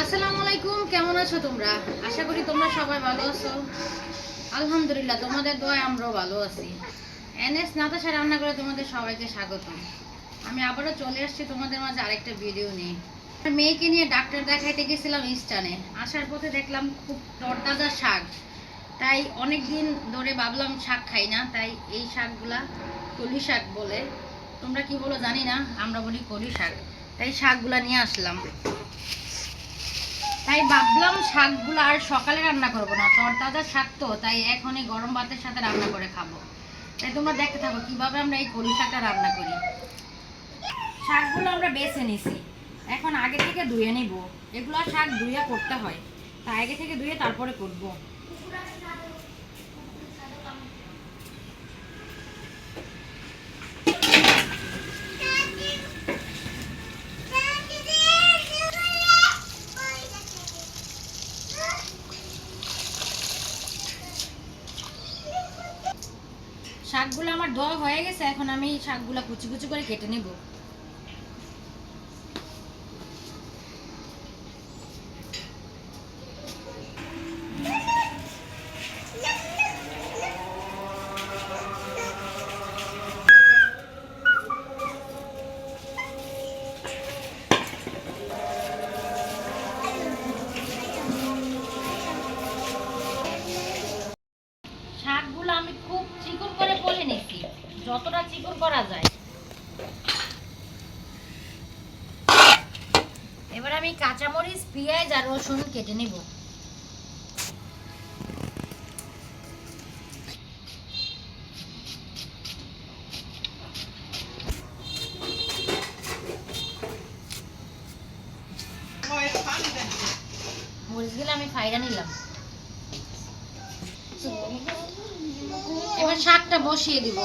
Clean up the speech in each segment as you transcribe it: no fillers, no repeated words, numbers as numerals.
আসসালামু আলাইকুম, কেমন আছো তোমরা? আশা করি তোমরা সবাই ভালো আছো। আলহামদুলিল্লাহ, তোমাদের দোয়ায় আমরাও ভালো আছি। এনএস নাতাশা রান্না করে তোমাদের সবাইকে স্বাগত। আমি আবারও চলে আসছি তোমাদের মাঝে আরেকটা ভিডিও নিয়ে। মেয়েকে নিয়ে ডাক্তার দেখাইতে গেছিলাম ইস্টানে। আসার পথে দেখলাম খুব তরতাজা শাক, তাই অনেক দিন ধরে ভাবলাম শাক খাই না, তাই এই শাকগুলা কলি শাক বলে, তোমরা কি বলো জানি না, আমরা বলি কলি শাক। তাই শাকগুলা নিয়ে আসলাম। তাই ভাবলাম শাকগুলো আর সকালে রান্না করবো না, তরতাজা শাক তো, তাই এখনই গরম ভাতের সাথে রান্না করে খাবো। তাই তোমরা দেখতে থাকো কিভাবে আমরা এই কলি শাকটা রান্না করি। শাকগুলো আমরা বেছে নিছি, এখন আগে থেকে ধুয়ে নিব। এগুলো শাক ধুয়ে করতে হয়, তাই আগে থেকে ধুয়ে তারপরে করবো। শাকগুলো আমার ধোয়া হয়ে গেছে, এখন আমি শাকগুলো কুচি কুচি করে কেটে নেব। শাকগুলো আমি খুব চিকন করে পলে নিছি, যতটা চিকন করা যায়। এবার আমি কাঁচামরিচ, পেঁয়াজ আর রসুন কেটে নেব। মরিচগুলো আমি ফাইরা নিলাম। এবার শাকটা বসিয়ে দিব।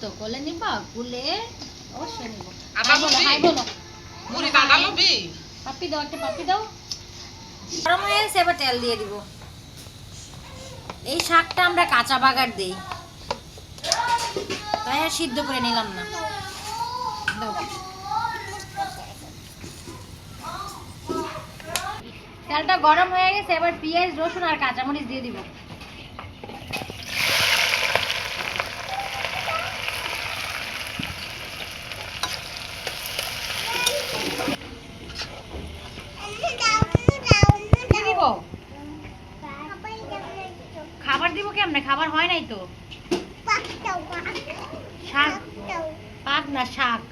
তো কোলে নিবা, কুলে অবশ্যই নিব। পাপ্পি দাও, একটা পাপ্পি দাও। গরম হয়ে গেছে, এবার তেল দিয়ে দিব। এই শাকটা আমরা কাঁচা বাগার দেই, তাই আর সিদ্ধ করে নিলাম না। দাও। তেলটা গরম হয়ে গেছে, এবার পেঁয়াজ, রসুন আর কাঁচামরিচ দিয়ে দিব। খাবার দিব কেমনে? খাবার হয় নাই তো। শাক পাক না, শাক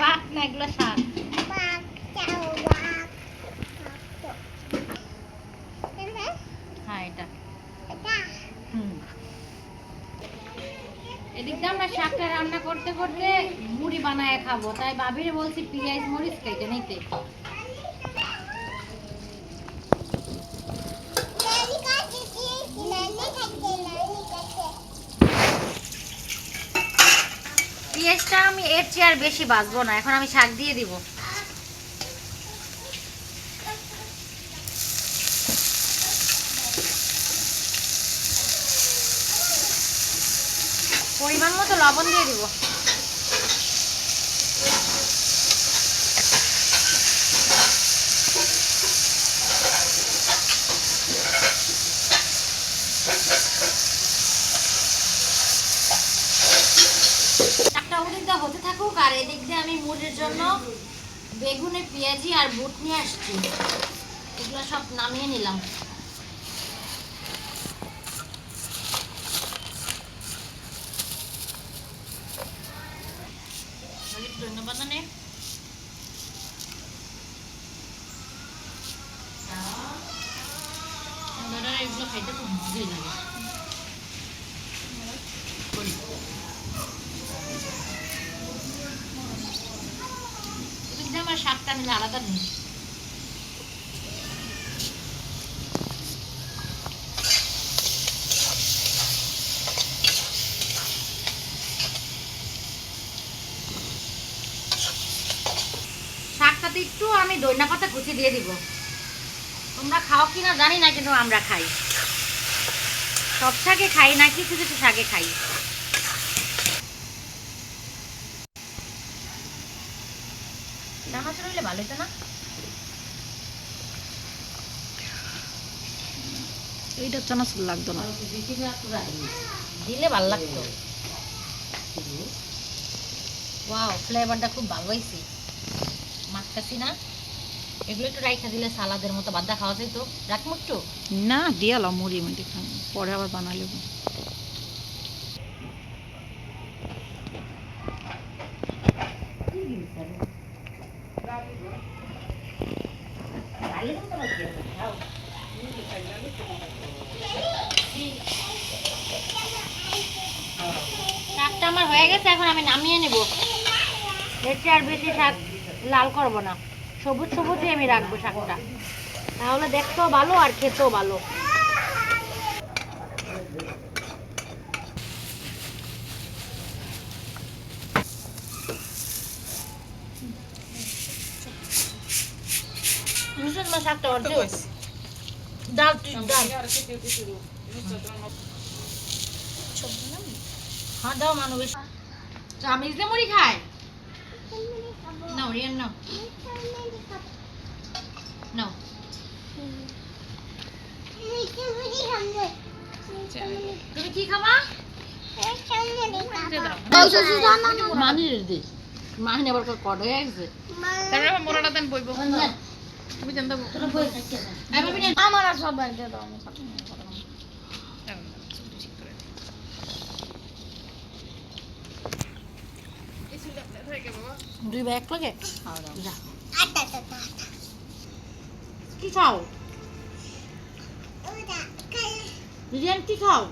পাক না, এগুলো শাক। হ্যাঁ, এটা এদিক দিয়ে আমরা শাকটা রান্না করতে করতে মুড়ি বানায় খাবো, তাই ভাবিরে বলছি পেঁয়াজ মরিচ কেটে নিতে। পেঁয়াজটা আমি এর চেয়ে আর বেশি ভাজবো না, এখন আমি শাক দিয়ে দিব। পরিমাণ মতো লবণ দিয়ে দিব। শাকটা ওদিক দিয়ে হতে থাকুক, আর এদিক দিয়ে আমি মুড়ির জন্য বেগুনে, পেঁয়াজি আর বুট নিয়ে আসছি। এগুলো সব নামিয়ে নিলাম। ধন্যবাদ। এগুলো খাইতে খুব মজাই লাগে। আমার শাকটা নিলে আলাদা নেই। শাকটাতে একটু আমি ধনিয়া পাতা কুচি দিয়ে দিব। তোমরা খাও কিনা জানি না, কিন্তু আমরা খাই। সব শাকে খাই না, কিছু কিছু শাকে খাই। চানাচুর হইলে ভালো হতো না? এইটা চানাচুর লাগতো না, দিলে ভালো লাগতো। ওয়াও, ফ্লেভারটা খুব ভালো হয়েছে, মাখতেছি না? এগুলো একটু রাইখা দিলে সালাদের মতো বাদা খাওয়া যায় তো। রাখবো একটু? না দিয়ালাম মুড়ি মুড়ি খান, পরে আবার বানালে শাকটা আমার হয়ে গেছে, এখন আমি নামিয়ে নেব। এর চেয়ে আর বেশি শাক লাল করব না, সবুজ সবুজই আমি রাখবো শাকটা, তাহলে দেখতেও ভালো আর খেতেও ভালো। শাকটা ডাল ডাল হ্যাঁ দাও মানুষ চামিচ দিয়ে মুড়ি খায়। নাও রিয়ান নাও নাও। তুমি কি খাবা? মানির দি মাহিনে আবার কড হয়ে গেছে। তারপরে আবার মোড়াটা দেন বইব, তুমি জানতে আমার আর সব বাইরে দাও, আমি দুই ব্যাগ লাগে কি খাও? রিয়ান কি খাও?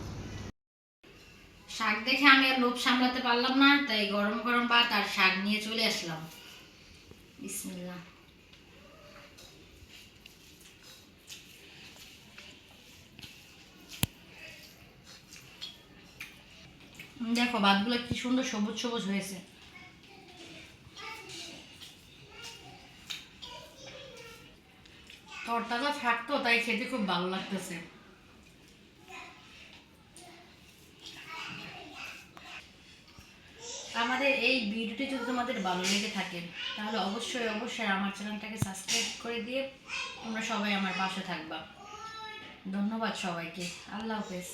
শাক দেখে আমি আর লোভ সামলাতে পারলাম না, তাই গরম গরম ভাত আর শাক নিয়ে চলে আসলাম। বিসমিল্লাহ। দেখো ভাতগুলো কি সুন্দর সবুজ সবুজ হয়েছে। তরতাজা থাকতো, তাই খেতে খুব ভালো লাগতেছে। আমাদের এই ভিডিওটি যদি তোমাদের ভালো লেগে থাকে তাহলে অবশ্যই অবশ্যই আমার চ্যানেলটাকে সাবস্ক্রাইব করে দিয়ে তোমরা সবাই আমার পাশে থাকবা। ধন্যবাদ সবাইকে, আল্লাহ হাফেজ।